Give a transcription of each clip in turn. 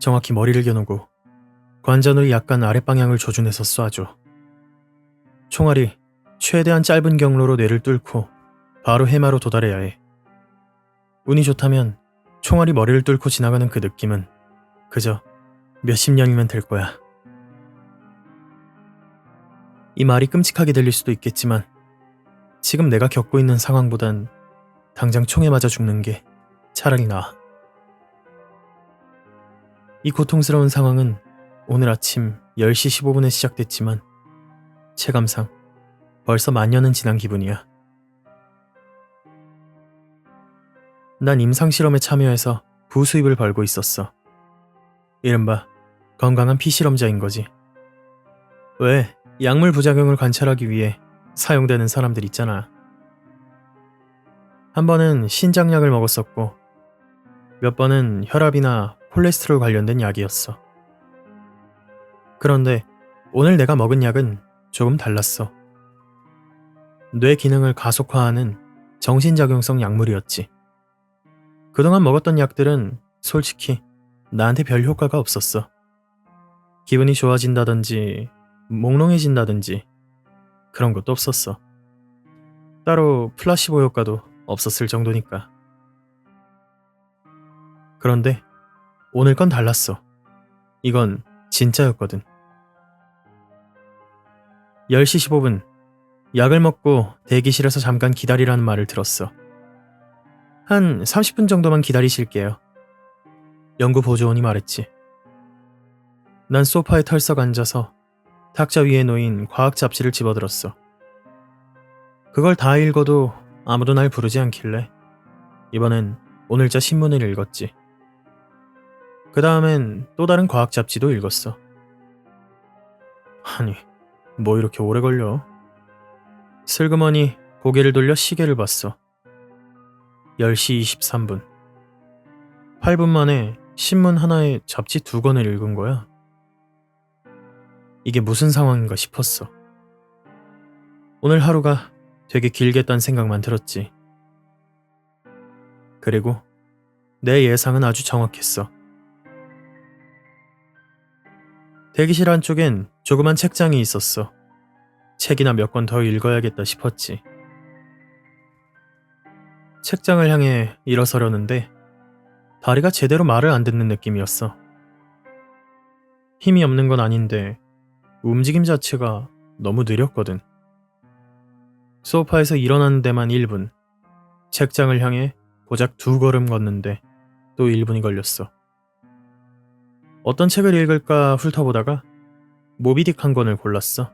정확히 머리를 겨누고 관자놀이 약간 아랫방향을 조준해서 쏴줘. 총알이 최대한 짧은 경로로 뇌를 뚫고 바로 해마로 도달해야 해. 운이 좋다면 총알이 머리를 뚫고 지나가는 그 느낌은 그저 몇십 년이면 될 거야. 이 말이 끔찍하게 들릴 수도 있겠지만 지금 내가 겪고 있는 상황보단 당장 총에 맞아 죽는 게 차라리 나아. 이 고통스러운 상황은 오늘 아침 10시 15분에 시작됐지만 체감상 벌써 만년은 지난 기분이야. 난 임상실험에 참여해서 부수입을 벌고 있었어. 이른바 건강한 피실험자인 거지. 왜 약물 부작용을 관찰하기 위해 사용되는 사람들 있잖아. 한 번은 신장약을 먹었었고 몇 번은 혈압이나 콜레스테롤 관련된 약이었어. 그런데 오늘 내가 먹은 약은 조금 달랐어. 뇌 기능을 가속화하는 정신작용성 약물이었지. 그동안 먹었던 약들은 솔직히 나한테 별 효과가 없었어. 기분이 좋아진다든지 몽롱해진다든지 그런 것도 없었어. 따로 플라시보 효과도 없었을 정도니까. 그런데 오늘 건 달랐어. 이건 진짜였거든. 10시 15분 약을 먹고 대기실에서 잠깐 기다리라는 말을 들었어. 한 30분 정도만 기다리실게요. 연구 보조원이 말했지. 난 소파에 털썩 앉아서 탁자 위에 놓인 과학 잡지를 집어들었어. 그걸 다 읽어도 아무도 날 부르지 않길래 이번엔 오늘자 신문을 읽었지. 그 다음엔 또 다른 과학 잡지도 읽었어. 아니, 뭐 이렇게 오래 걸려? 슬그머니 고개를 돌려 시계를 봤어. 10시 23분. 8분 만에 신문 하나에 잡지 2권을 읽은 거야. 이게 무슨 상황인가 싶었어. 오늘 하루가 되게 길겠다는 생각만 들었지. 그리고 내 예상은 아주 정확했어. 대기실 안쪽엔 조그만 책장이 있었어. 책이나 몇 권 더 읽어야겠다 싶었지. 책장을 향해 일어서려는데 다리가 제대로 말을 안 듣는 느낌이었어. 힘이 없는 건 아닌데 움직임 자체가 너무 느렸거든. 소파에서 일어나는 데만 1분, 책장을 향해 고작 2걸음 걷는데 또 1분이 걸렸어. 어떤 책을 읽을까 훑어보다가 모비딕 한 권을 골랐어.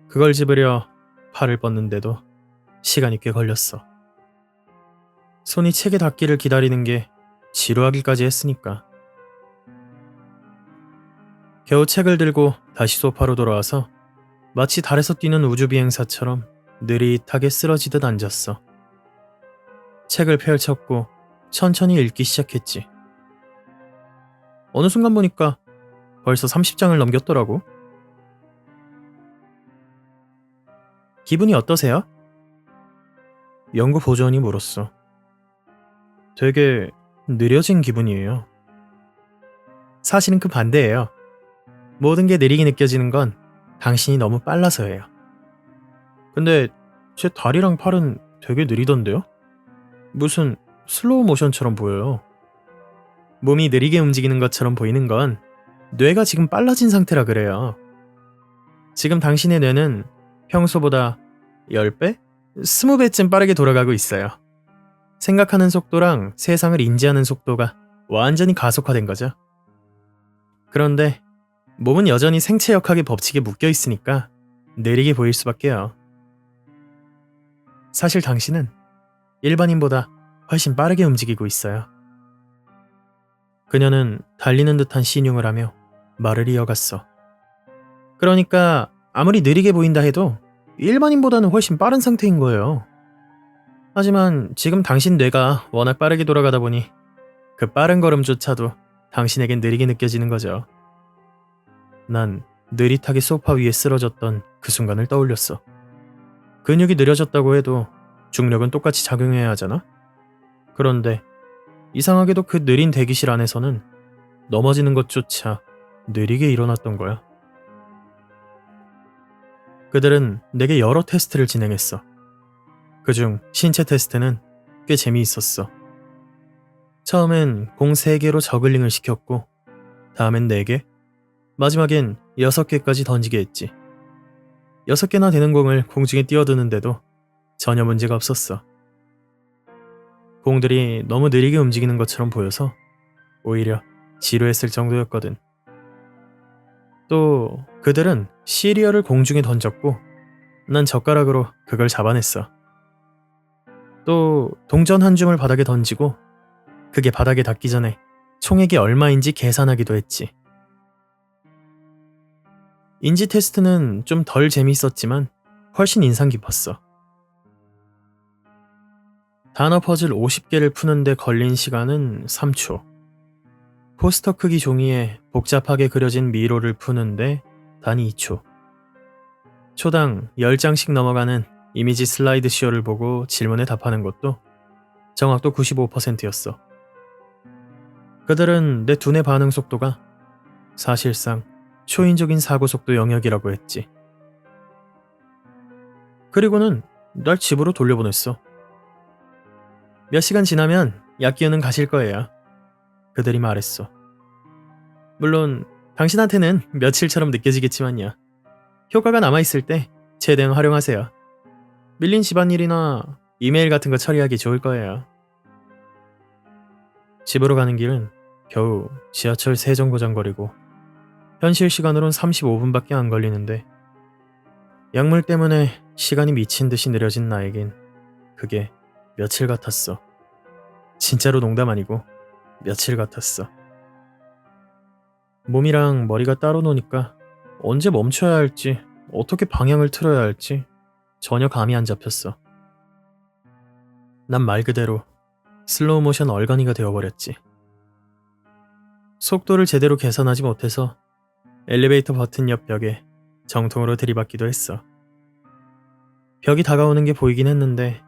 그걸 집으려 팔을 뻗는데도 시간이 꽤 걸렸어. 손이 책에 닿기를 기다리는 게 지루하기까지 했으니까. 겨우 책을 들고 다시 소파로 돌아와서 마치 달에서 뛰는 우주비행사처럼 느릿하게 쓰러지듯 앉았어. 책을 펼쳤고 천천히 읽기 시작했지. 어느 순간 보니까 벌써 30장을 넘겼더라고. 기분이 어떠세요? 연구 보조원이 물었어. 되게 느려진 기분이에요. 사실은 그 반대예요. 모든 게 느리게 느껴지는 건 당신이 너무 빨라서예요. 근데 제 다리랑 팔은 되게 느리던데요? 무슨 슬로우 모션처럼 보여요. 몸이 느리게 움직이는 것처럼 보이는 건 뇌가 지금 빨라진 상태라 그래요. 지금 당신의 뇌는 평소보다 10배? 20배쯤 빠르게 돌아가고 있어요. 생각하는 속도랑 세상을 인지하는 속도가 완전히 가속화된 거죠. 그런데 몸은 여전히 생체역학의 법칙에 묶여 있으니까 느리게 보일 수밖에요. 사실 당신은 일반인보다 훨씬 빠르게 움직이고 있어요. 그녀는 달리는 듯한 신용을 하며 말을 이어갔어. 그러니까 아무리 느리게 보인다 해도 일반인보다는 훨씬 빠른 상태인 거예요. 하지만 지금 당신 뇌가 워낙 빠르게 돌아가다 보니 그 빠른 걸음조차도 당신에겐 느리게 느껴지는 거죠. 난 느릿하게 소파 위에 쓰러졌던 그 순간을 떠올렸어. 근육이 느려졌다고 해도 중력은 똑같이 작용해야 하잖아? 그런데 이상하게도 그 느린 대기실 안에서는 넘어지는 것조차 느리게 일어났던 거야. 그들은 내게 여러 테스트를 진행했어. 그중 신체 테스트는 꽤 재미있었어. 처음엔 공 3개로 저글링을 시켰고, 다음엔 4개, 마지막엔 6개까지 던지게 했지. 6개나 되는 공을 공중에 띄워두는데도 전혀 문제가 없었어. 공들이 너무 느리게 움직이는 것처럼 보여서 오히려 지루했을 정도였거든. 또 그들은 시리얼을 공중에 던졌고 난 젓가락으로 그걸 잡아냈어. 또 동전 한 줌을 바닥에 던지고 그게 바닥에 닿기 전에 총액이 얼마인지 계산하기도 했지. 인지 테스트는 좀 덜 재밌었지만 훨씬 인상 깊었어. 단어 퍼즐 50개를 푸는데 걸린 시간은 3초. 포스터 크기 종이에 복잡하게 그려진 미로를 푸는데 단 2초. 초당 10장씩 넘어가는 이미지 슬라이드 쇼를 보고 질문에 답하는 것도 정확도 95%였어. 그들은 내 두뇌 반응 속도가 사실상 초인적인 사고 속도 영역이라고 했지. 그리고는 날 집으로 돌려보냈어. 몇 시간 지나면 약기운은 가실 거예요. 그들이 말했어. 물론 당신한테는 며칠처럼 느껴지겠지만요. 효과가 남아있을 때 최대한 활용하세요. 밀린 집안일이나 이메일 같은 거 처리하기 좋을 거예요. 집으로 가는 길은 겨우 지하철 3정거장거리고 현실 시간으론 35분밖에 안 걸리는데 약물 때문에 시간이 미친 듯이 느려진 나에겐 그게 며칠 같았어. 진짜로 농담 아니고 며칠 같았어. 몸이랑 머리가 따로 노니까 언제 멈춰야 할지, 어떻게 방향을 틀어야 할지 전혀 감이 안 잡혔어. 난 말 그대로 슬로우 모션 얼간이가 되어버렸지. 속도를 제대로 계산하지 못해서 엘리베이터 버튼 옆 벽에 정통으로 들이받기도 했어. 벽이 다가오는 게 보이긴 했는데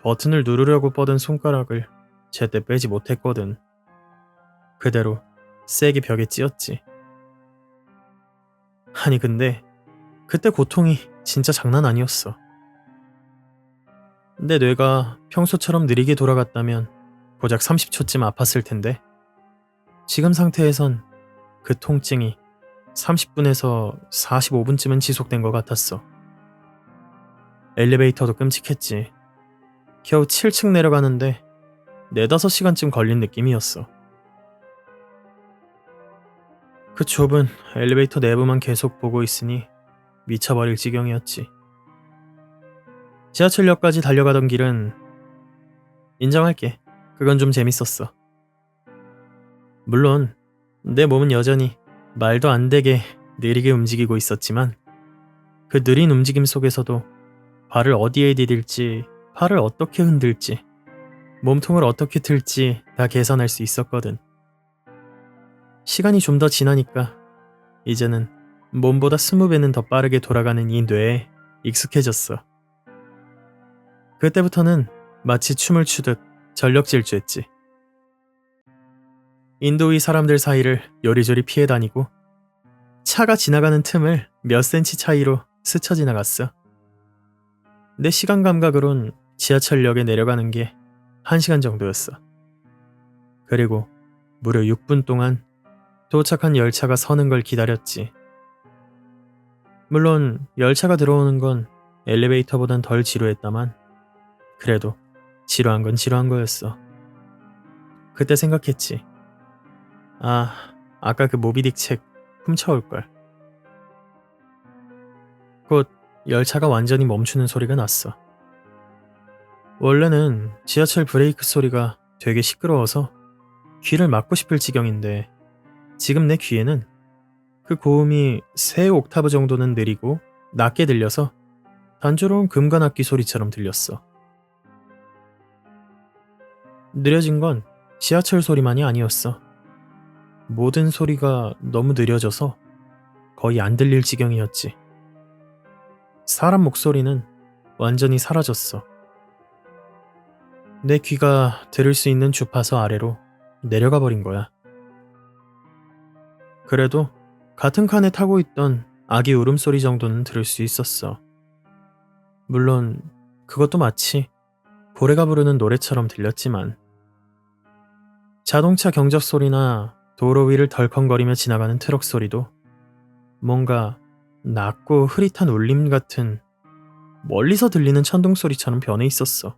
버튼을 누르려고 뻗은 손가락을 제때 빼지 못했거든. 그대로 세게 벽에 찧었지. 아니 근데 그때 고통이 진짜 장난 아니었어. 내 뇌가 평소처럼 느리게 돌아갔다면 고작 30초쯤 아팠을 텐데 지금 상태에선 그 통증이 30분에서 45분쯤은 지속된 것 같았어. 엘리베이터도 끔찍했지. 겨우 7층 내려가는데 4-5시간쯤 걸린 느낌이었어. 그 좁은 엘리베이터 내부만 계속 보고 있으니 미쳐버릴 지경이었지. 지하철역까지 달려가던 길은 인정할게. 그건 좀 재밌었어. 물론 내 몸은 여전히 말도 안 되게 느리게 움직이고 있었지만 그 느린 움직임 속에서도 발을 어디에 디딜지, 팔을 어떻게 흔들지, 몸통을 어떻게 틀지 다 계산할 수 있었거든. 시간이 좀 더 지나니까 이제는 몸보다 20배는 더 빠르게 돌아가는 이 뇌에 익숙해졌어. 그때부터는 마치 춤을 추듯 전력 질주했지. 인도의 사람들 사이를 요리조리 피해 다니고 차가 지나가는 틈을 몇 센치 차이로 스쳐 지나갔어. 내 시간 감각으론 지하철역에 내려가는 게 1시간 정도였어. 그리고 무려 6분 동안 도착한 열차가 서는 걸 기다렸지. 물론 열차가 들어오는 건 엘리베이터보단 덜 지루했다만 그래도 지루한 건 지루한 거였어. 그때 생각했지. 아까 그 모비딕 책 훔쳐올걸. 곧 열차가 완전히 멈추는 소리가 났어. 원래는 지하철 브레이크 소리가 되게 시끄러워서 귀를 막고 싶을 지경인데 지금 내 귀에는 그 고음이 3옥타브 정도는 느리고 낮게 들려서 단조로운 금관악기 소리처럼 들렸어. 느려진 건 지하철 소리만이 아니었어. 모든 소리가 너무 느려져서 거의 안 들릴 지경이었지. 사람 목소리는 완전히 사라졌어. 내 귀가 들을 수 있는 주파수 아래로 내려가 버린 거야. 그래도 같은 칸에 타고 있던 아기 울음소리 정도는 들을 수 있었어. 물론 그것도 마치 고래가 부르는 노래처럼 들렸지만 자동차 경적 소리나 도로 위를 덜컹거리며 지나가는 트럭 소리도 뭔가 낮고 흐릿한 울림 같은 멀리서 들리는 천둥 소리처럼 변해 있었어.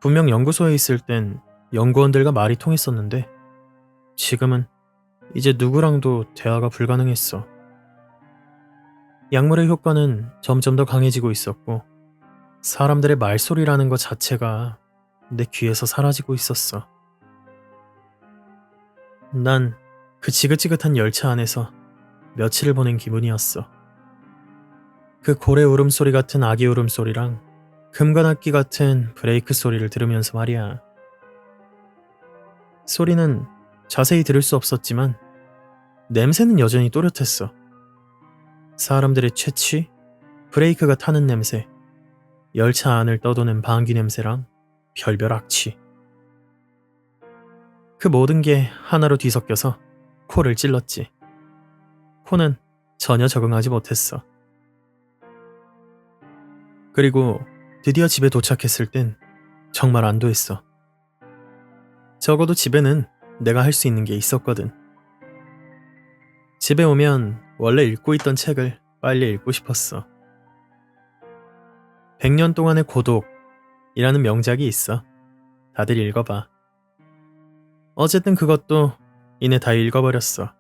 분명 연구소에 있을 땐 연구원들과 말이 통했었는데 지금은 이제 누구랑도 대화가 불가능했어. 약물의 효과는 점점 더 강해지고 있었고 사람들의 말소리라는 것 자체가 내 귀에서 사라지고 있었어. 난 그 지긋지긋한 열차 안에서 며칠을 보낸 기분이었어. 그 고래 울음소리 같은 아기 울음소리랑 금관악기 같은 브레이크 소리를 들으면서 말이야. 소리는 자세히 들을 수 없었지만 냄새는 여전히 또렷했어. 사람들의 채취, 브레이크가 타는 냄새, 열차 안을 떠도는 방귀 냄새랑 별별 악취. 그 모든 게 하나로 뒤섞여서 코를 찔렀지. 코는 전혀 적응하지 못했어. 그리고 드디어 집에 도착했을 땐 정말 안도했어. 적어도 집에는 내가 할 수 있는 게 있었거든. 집에 오면 원래 읽고 있던 책을 빨리 읽고 싶었어. 100년 동안의 고독이라는 명작이 있어. 다들 읽어봐. 어쨌든 그것도 이내 다 읽어버렸어.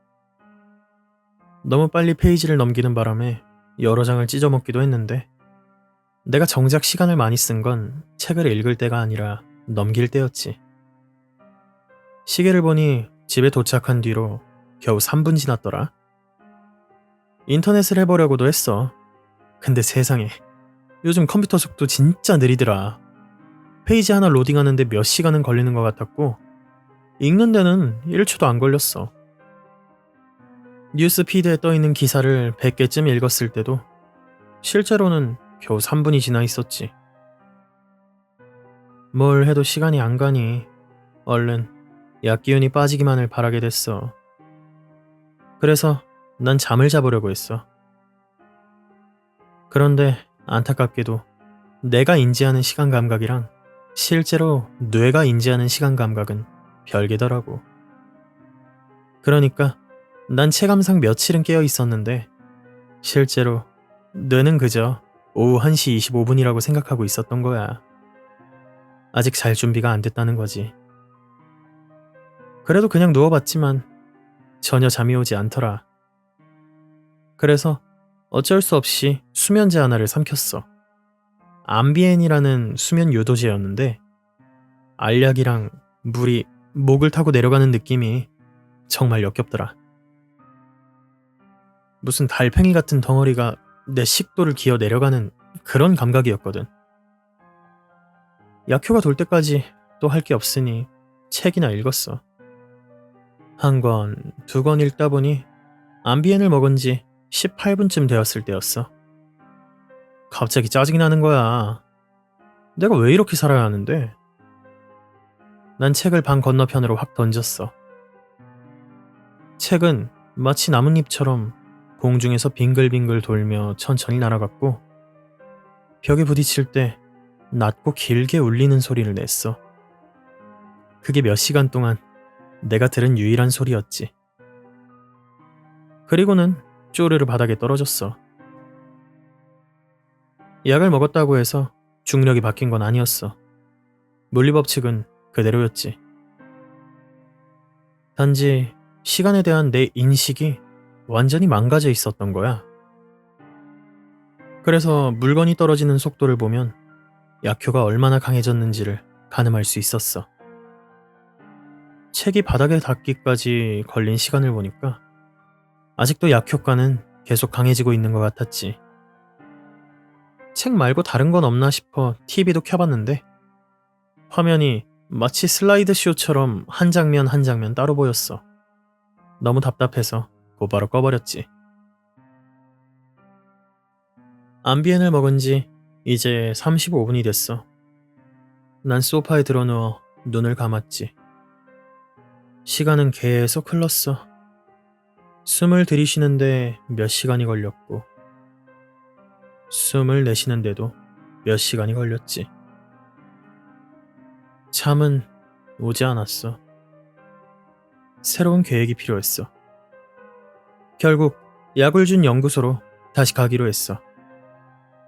너무 빨리 페이지를 넘기는 바람에 여러 장을 찢어먹기도 했는데 내가 정작 시간을 많이 쓴 건 책을 읽을 때가 아니라 넘길 때였지. 시계를 보니 집에 도착한 뒤로 겨우 3분 지났더라. 인터넷을 해보려고도 했어. 근데 세상에, 요즘 컴퓨터 속도 진짜 느리더라. 페이지 하나 로딩하는데 몇 시간은 걸리는 것 같았고 읽는 데는 1초도 안 걸렸어. 뉴스 피드에 떠있는 기사를 100개쯤 읽었을 때도 실제로는 겨우 3분이 지나 있었지. 뭘 해도 시간이 안 가니 얼른 약 기운이 빠지기만을 바라게 됐어. 그래서 난 잠을 자보려고 했어. 그런데 안타깝게도 내가 인지하는 시간 감각이랑 실제로 뇌가 인지하는 시간 감각은 별개더라고. 그러니까 난 체감상 며칠은 깨어 있었는데 실제로 뇌는 그저 오후 1시 25분이라고 생각하고 있었던 거야. 아직 잘 준비가 안 됐다는 거지. 그래도 그냥 누워봤지만 전혀 잠이 오지 않더라. 그래서 어쩔 수 없이 수면제 하나를 삼켰어. 암비엔이라는 수면 유도제였는데 알약이랑 물이 목을 타고 내려가는 느낌이 정말 역겹더라. 무슨 달팽이 같은 덩어리가 내 식도를 기어 내려가는 그런 감각이었거든. 약효가 돌 때까지 또 할 게 없으니 책이나 읽었어. 한 권, 두 권 읽다 보니 암비엔을 먹은 지 18분쯤 되었을 때였어. 갑자기 짜증이 나는 거야. 내가 왜 이렇게 살아야 하는데? 난 책을 방 건너편으로 확 던졌어. 책은 마치 나뭇잎처럼 공중에서 빙글빙글 돌며 천천히 날아갔고 벽에 부딪힐 때 낮고 길게 울리는 소리를 냈어. 그게 몇 시간 동안 내가 들은 유일한 소리였지. 그리고는 쪼르르 바닥에 떨어졌어. 약을 먹었다고 해서 중력이 바뀐 건 아니었어. 물리법칙은 그대로였지. 단지 시간에 대한 내 인식이 완전히 망가져 있었던 거야. 그래서 물건이 떨어지는 속도를 보면 약효가 얼마나 강해졌는지를 가늠할 수 있었어. 책이 바닥에 닿기까지 걸린 시간을 보니까 아직도 약효과는 계속 강해지고 있는 것 같았지. 책 말고 다른 건 없나 싶어 TV도 켜봤는데 화면이 마치 슬라이드 쇼처럼 한 장면 한 장면 따로 보였어. 너무 답답해서 곧바로 꺼버렸지. 암비엔을 먹은 지 이제 35분이 됐어. 난 소파에 드러누워 눈을 감았지. 시간은 계속 흘렀어. 숨을 들이쉬는데 몇 시간이 걸렸고 숨을 내쉬는데도 몇 시간이 걸렸지. 잠은 오지 않았어. 새로운 계획이 필요했어. 결국 약을 준 연구소로 다시 가기로 했어.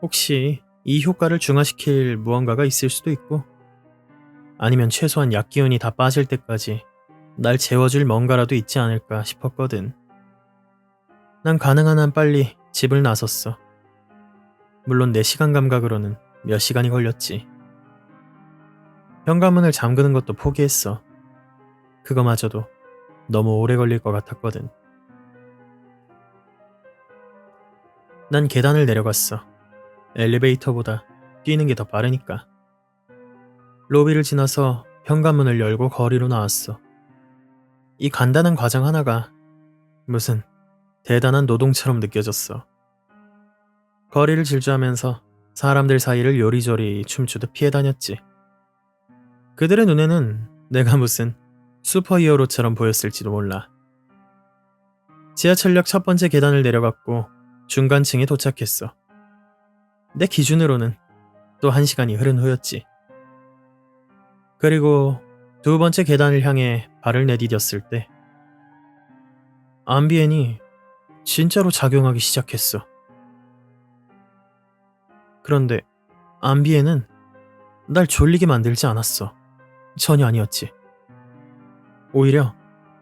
혹시 이 효과를 중화시킬 무언가가 있을 수도 있고, 아니면 최소한 약 기운이 다 빠질 때까지 날 재워줄 뭔가라도 있지 않을까 싶었거든. 난 가능한 한 빨리 집을 나섰어. 물론 내 시간 감각으로는 몇 시간이 걸렸지. 현관문을 잠그는 것도 포기했어. 그거마저도 너무 오래 걸릴 것 같았거든. 난 계단을 내려갔어. 엘리베이터보다 뛰는 게 더 빠르니까. 로비를 지나서 현관문을 열고 거리로 나왔어. 이 간단한 과정 하나가 무슨 대단한 노동처럼 느껴졌어. 거리를 질주하면서 사람들 사이를 요리조리 춤추듯 피해 다녔지. 그들의 눈에는 내가 무슨 슈퍼히어로처럼 보였을지도 몰라. 지하철역 첫 번째 계단을 내려갔고 중간층에 도착했어. 내 기준으로는 또 1시간이 흐른 후였지. 그리고 두 번째 계단을 향해 발을 내디뎠을 때 암비엔이 진짜로 작용하기 시작했어. 그런데 암비엔은 날 졸리게 만들지 않았어. 전혀 아니었지. 오히려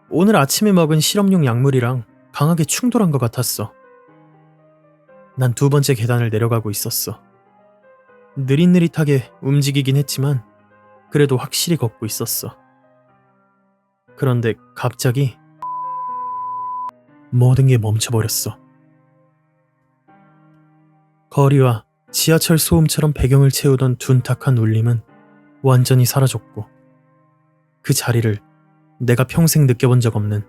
오늘 아침에 먹은 실험용 약물이랑 강하게 충돌한 것 같았어. 난 두 번째 계단을 내려가고 있었어. 느릿느릿하게 움직이긴 했지만 그래도 확실히 걷고 있었어. 그런데 갑자기 모든 게 멈춰버렸어. 거리와 지하철 소음처럼 배경을 채우던 둔탁한 울림은 완전히 사라졌고 그 자리를 내가 평생 느껴본 적 없는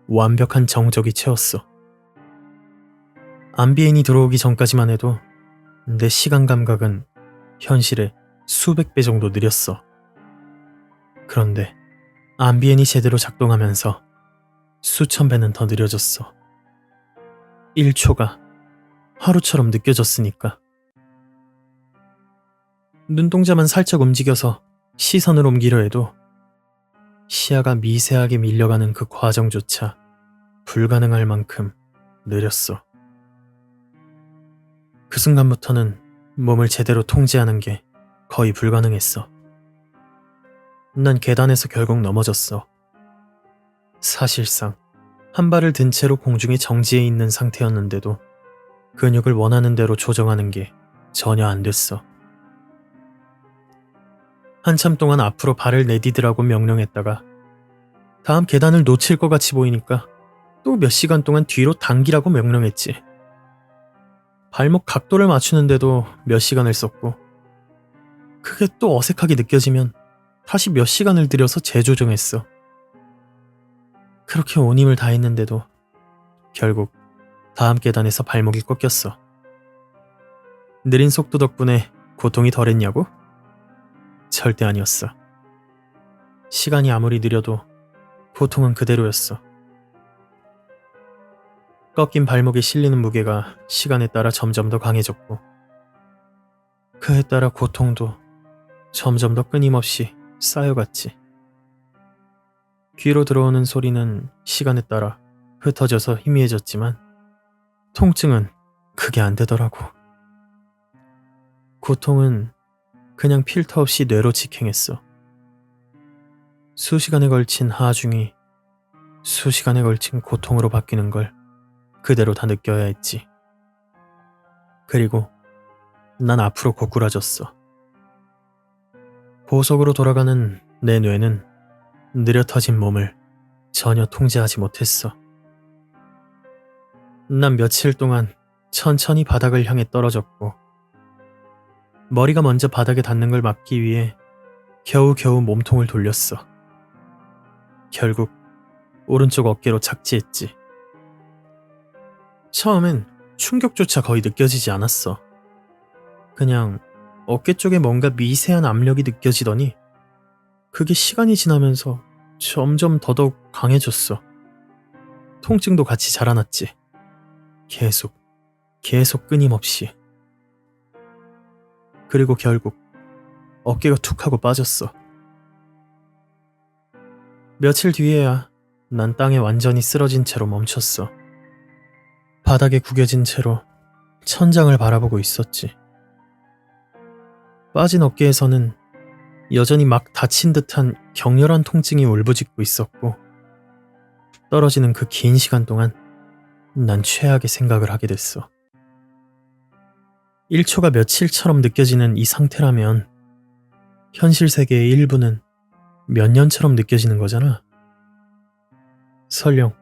완벽한 정적이 채웠어. 암비엔이 들어오기 전까지만 해도 내 시간 감각은 현실의 수백 배 정도 느렸어. 그런데 암비엔이 제대로 작동하면서 수천 배는 더 느려졌어. 1초가 하루처럼 느껴졌으니까. 눈동자만 살짝 움직여서 시선을 옮기려 해도 시야가 미세하게 밀려가는 그 과정조차 불가능할 만큼 느렸어. 그 순간부터는 몸을 제대로 통제하는 게 거의 불가능했어. 난 계단에서 결국 넘어졌어. 사실상 한 발을 든 채로 공중에 정지해 있는 상태였는데도 근육을 원하는 대로 조정하는 게 전혀 안 됐어. 한참 동안 앞으로 발을 내디디라고 명령했다가 다음 계단을 놓칠 것 같이 보이니까 또 몇 시간 동안 뒤로 당기라고 명령했지. 발목 각도를 맞추는데도 몇 시간을 썼고 그게 또 어색하게 느껴지면 다시 몇 시간을 들여서 재조정했어. 그렇게 온 힘을 다했는데도 결국 다음 계단에서 발목이 꺾였어. 느린 속도 덕분에 고통이 덜했냐고? 절대 아니었어. 시간이 아무리 느려도 고통은 그대로였어. 꺾인 발목에 실리는 무게가 시간에 따라 점점 더 강해졌고 그에 따라 고통도 점점 더 끊임없이 쌓여갔지. 귀로 들어오는 소리는 시간에 따라 흩어져서 희미해졌지만 통증은 그게 안 되더라고. 고통은 그냥 필터 없이 뇌로 직행했어. 수시간에 걸친 하중이 수시간에 걸친 고통으로 바뀌는 걸 그대로 다 느껴야 했지. 그리고 난 앞으로 고꾸라졌어. 보석으로 돌아가는 내 뇌는 느려터진 몸을 전혀 통제하지 못했어. 난 며칠 동안 천천히 바닥을 향해 떨어졌고 머리가 먼저 바닥에 닿는 걸 막기 위해 겨우겨우 몸통을 돌렸어. 결국 오른쪽 어깨로 착지했지. 처음엔 충격조차 거의 느껴지지 않았어. 그냥 어깨 쪽에 뭔가 미세한 압력이 느껴지더니 그게 시간이 지나면서 점점 더더욱 강해졌어. 통증도 같이 자라났지. 계속 끊임없이. 그리고 결국 어깨가 툭 하고 빠졌어. 며칠 뒤에야 난 땅에 완전히 쓰러진 채로 멈췄어. 바닥에 구겨진 채로 천장을 바라보고 있었지. 빠진 어깨에서는 여전히 막 다친 듯한 격렬한 통증이 울부짖고 있었고, 떨어지는 그 긴 시간 동안 난 최악의 생각을 하게 됐어. 1초가 며칠처럼 느껴지는 이 상태라면 현실 세계의 일부는 몇 년처럼 느껴지는 거잖아. 설령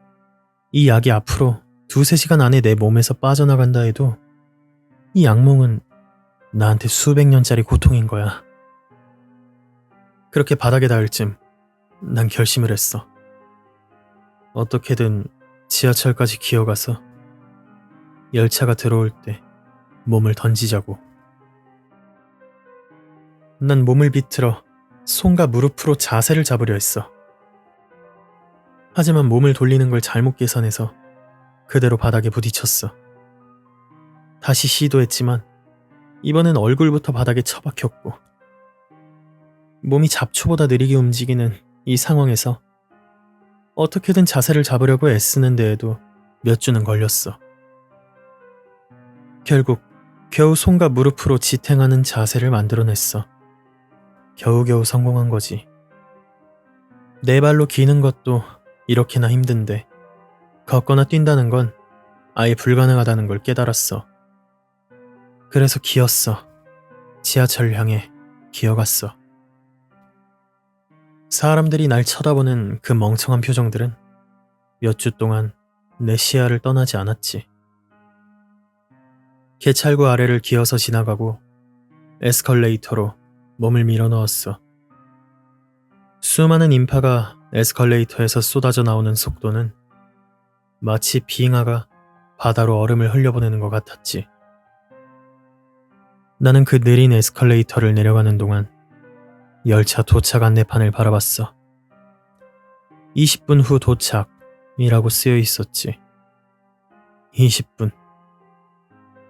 이 약이 앞으로 2~3시간 안에 내 몸에서 빠져나간다 해도 이 악몽은 나한테 수백 년짜리 고통인 거야. 그렇게 바닥에 닿을 쯤 난 결심을 했어. 어떻게든 지하철까지 기어가서 열차가 들어올 때 몸을 던지자고. 난 몸을 비틀어 손과 무릎으로 자세를 잡으려 했어. 하지만 몸을 돌리는 걸 잘못 계산해서 그대로 바닥에 부딪혔어. 다시 시도했지만 이번엔 얼굴부터 바닥에 처박혔고, 몸이 잡초보다 느리게 움직이는 이 상황에서 어떻게든 자세를 잡으려고 애쓰는 데에도 몇 주는 걸렸어. 결국 겨우 손과 무릎으로 지탱하는 자세를 만들어냈어. 겨우겨우 성공한 거지. 네 발로 기는 것도 이렇게나 힘든데 걷거나 뛴다는 건 아예 불가능하다는 걸 깨달았어. 그래서 기었어. 지하철 향해 기어갔어. 사람들이 날 쳐다보는 그 멍청한 표정들은 몇 주 동안 내 시야를 떠나지 않았지. 개찰구 아래를 기어서 지나가고 에스컬레이터로 몸을 밀어 넣었어. 수많은 인파가 에스컬레이터에서 쏟아져 나오는 속도는 마치 빙하가 바다로 얼음을 흘려보내는 것 같았지. 나는 그 느린 에스컬레이터를 내려가는 동안 열차 도착 안내판을 바라봤어. 20분 후 도착이라고 쓰여 있었지. 20분.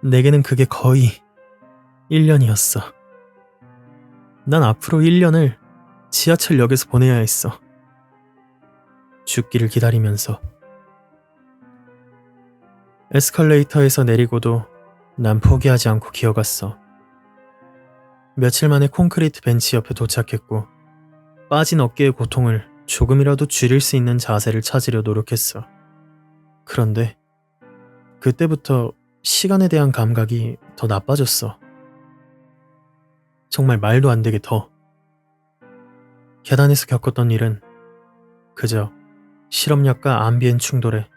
내게는 그게 거의 1년이었어. 난 앞으로 1년을 지하철역에서 보내야 했어. 죽기를 기다리면서. 에스컬레이터에서 내리고도 난 포기하지 않고 기어갔어. 며칠 만에 콘크리트 벤치 옆에 도착했고, 빠진 어깨의 고통을 조금이라도 줄일 수 있는 자세를 찾으려 노력했어. 그런데 그때부터 시간에 대한 감각이 더 나빠졌어. 정말 말도 안 되게 더. 계단에서 겪었던 일은 그저 실험약과 암비엔 충돌에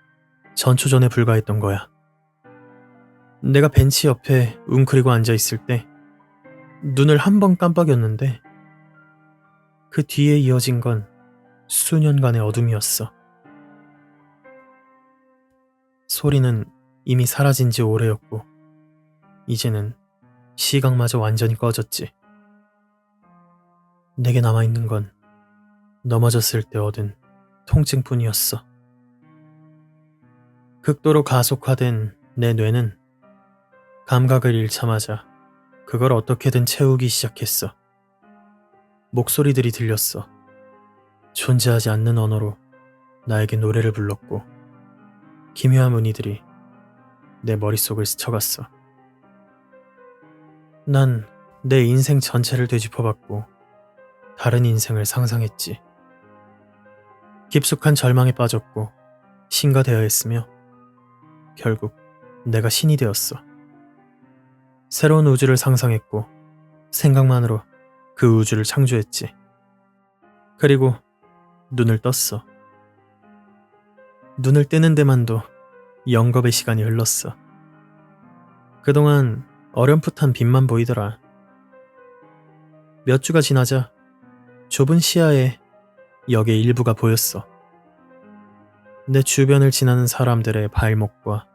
전초전에 불과했던 거야. 내가 벤치 옆에 웅크리고 앉아있을 때 눈을 한 번 깜빡였는데 그 뒤에 이어진 건 수년간의 어둠이었어. 소리는 이미 사라진 지 오래였고 이제는 시각마저 완전히 꺼졌지. 내게 남아있는 건 넘어졌을 때 얻은 통증뿐이었어. 극도로 가속화된 내 뇌는 감각을 잃자마자 그걸 어떻게든 채우기 시작했어. 목소리들이 들렸어. 존재하지 않는 언어로 나에게 노래를 불렀고 기묘한 무늬들이 내 머릿속을 스쳐갔어. 난 내 인생 전체를 되짚어봤고 다른 인생을 상상했지. 깊숙한 절망에 빠졌고 신가 되어 했으며 결국 내가 신이 되었어. 새로운 우주를 상상했고 생각만으로 그 우주를 창조했지. 그리고 눈을 떴어. 눈을 뜨는 데만도 영겁의 시간이 흘렀어. 그동안 어렴풋한 빛만 보이더라. 몇 주가 지나자 좁은 시야에 역의 일부가 보였어. 내 주변을 지나는 사람들의 발목과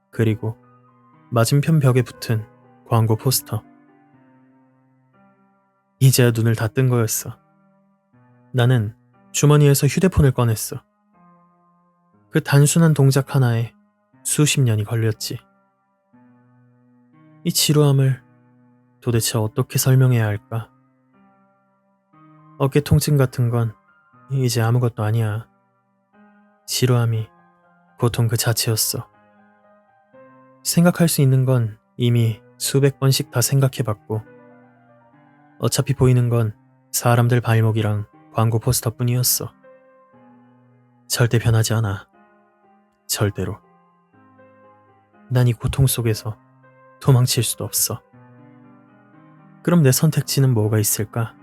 그리고 맞은편 벽에 붙은 광고 포스터. 이제야 눈을 다 뜬 거였어. 나는 주머니에서 휴대폰을 꺼냈어. 그 단순한 동작 하나에 수십 년이 걸렸지. 이 지루함을 도대체 어떻게 설명해야 할까? 어깨 통증 같은 건 이제 아무것도 아니야. 지루함이 고통 그 자체였어. 생각할 수 있는 건 이미 수백 번씩 다 생각해봤고, 어차피 보이는 건 사람들 발목이랑 광고 포스터뿐이었어. 절대 변하지 않아. 절대로. 난 이 고통 속에서 도망칠 수도 없어. 그럼 내 선택지는 뭐가 있을까?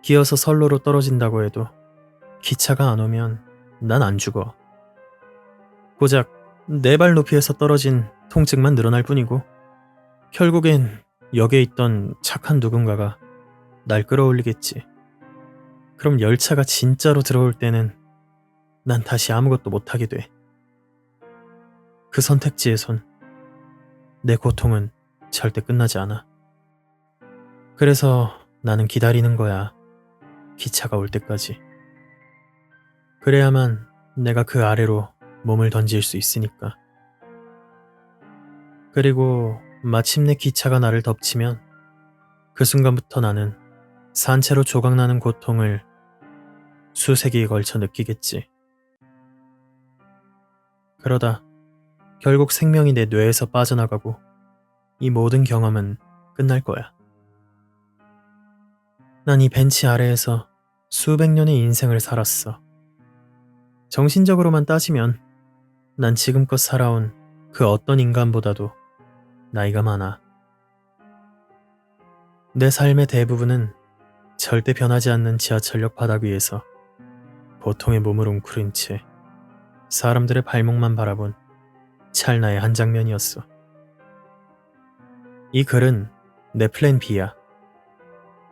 기어서 선로로 떨어진다고 해도 기차가 안 오면 난 안 죽어. 고작 네 발 높이에서 떨어진 통증만 늘어날 뿐이고, 결국엔 역에 있던 착한 누군가가 날 끌어올리겠지. 그럼 열차가 진짜로 들어올 때는 난 다시 아무것도 못하게 돼. 그 선택지에선 내 고통은 절대 끝나지 않아. 그래서 나는 기다리는 거야. 기차가 올 때까지. 그래야만 내가 그 아래로 몸을 던질 수 있으니까. 그리고 마침내 기차가 나를 덮치면 그 순간부터 나는 산채로 조각나는 고통을 수세기에 걸쳐 느끼겠지. 그러다 결국 생명이 내 뇌에서 빠져나가고 이 모든 경험은 끝날 거야. 난 이 벤치 아래에서 수백 년의 인생을 살았어. 정신적으로만 따지면 난 지금껏 살아온 그 어떤 인간보다도 나이가 많아. 내 삶의 대부분은 절대 변하지 않는 지하철역 바닥 위에서 보통의 몸을 웅크린 채 사람들의 발목만 바라본 찰나의 한 장면이었어. 이 글은 내 플랜 B야.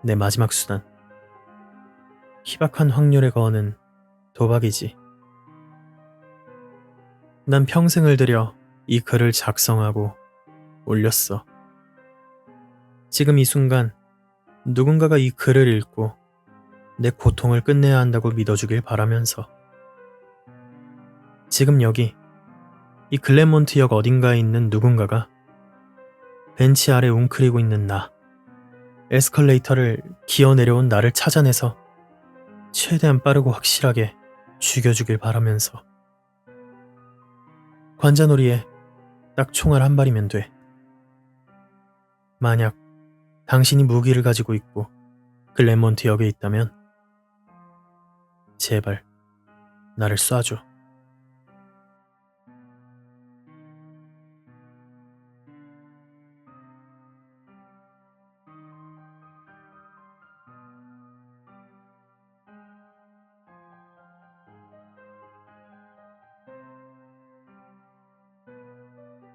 내 마지막 수단. 희박한 확률에 거는 도박이지. 난 평생을 들여 이 글을 작성하고 올렸어. 지금 이 순간 누군가가 이 글을 읽고 내 고통을 끝내야 한다고 믿어주길 바라면서, 지금 여기 이 글랜몬트역 어딘가에 있는 누군가가 벤치 아래 웅크리고 있는 나, 에스컬레이터를 기어 내려온 나를 찾아내서 최대한 빠르고 확실하게 죽여주길 바라면서, 관자놀이에 딱 총알 한 발이면 돼. 만약 당신이 무기를 가지고 있고 글랜몬트역에 있다면 제발 나를 쏴줘.